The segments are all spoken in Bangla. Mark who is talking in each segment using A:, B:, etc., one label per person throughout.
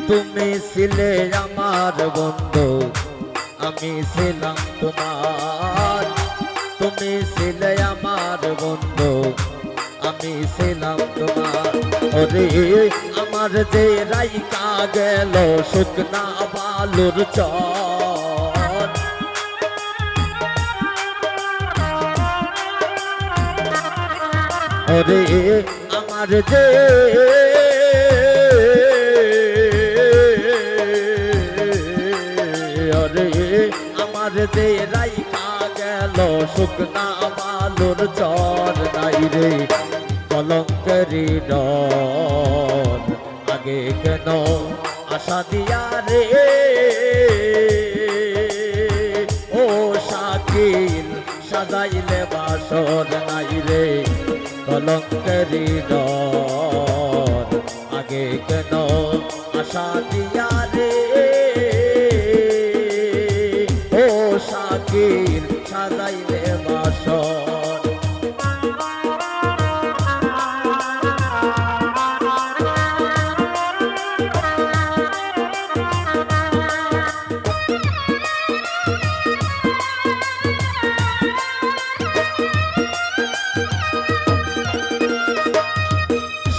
A: তুমি ছিলে আমার বন্ধু, আমি ছিলাম তোমার। তুমি ছিলে আমার বন্ধু, আমি ছিলাম তোমার। ওরে আমার যে রাইকা গেল শুকনা বালুর চর, ওরে আমার যে আমার যে রাইকা গেল শুকনা বালুর চর, নাই রে কলঙ্কেরি ডর। আগে কেন আশা দিয়া রে ও শাকিল সাজাইলে বাসর, নাই রে কলঙ্কেরি ডর। আগে কেন আশা দিয়া রে শাকিল সাজাইলে বাসর।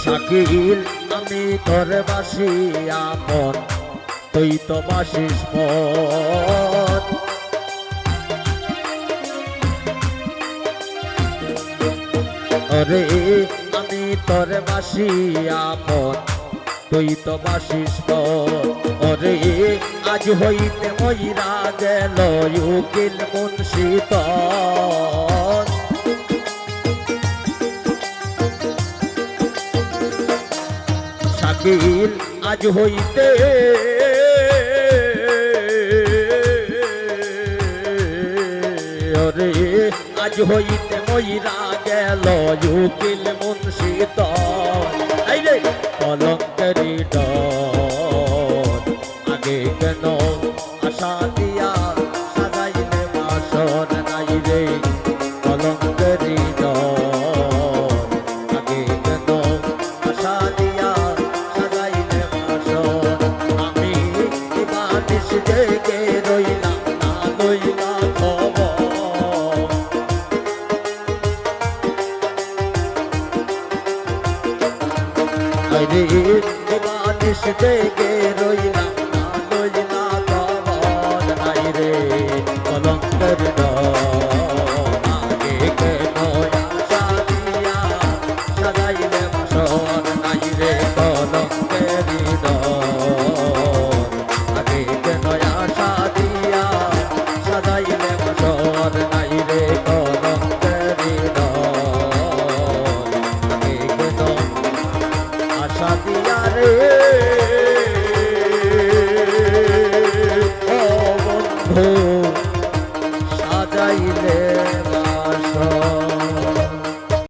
A: শাকিল আমি তোর বাসি আপন, তুই তো বাসিস পর। ওরে আমি তোর বাসি আপন, তুই তো বাসিস পর। ওরে আজ হইতে মইরা গেল উকিল মুন্সি তর। শাকিল আজ হইতে ওরে আজ হইতে মইরা গেল উকিল মুন্সি তর। এই রে কলঙ্কেরি ডর। আগে কেন আশা দিয়া সাজাইলে বাসর, নাই রে কলঙ্কেরি ডর। আগে কেন আশা দিয়া সাজাইলে বাসর। আমি বানিশ জেগে রইলাম না লইলা খবর। আরে বানিশ জেগে রইলাম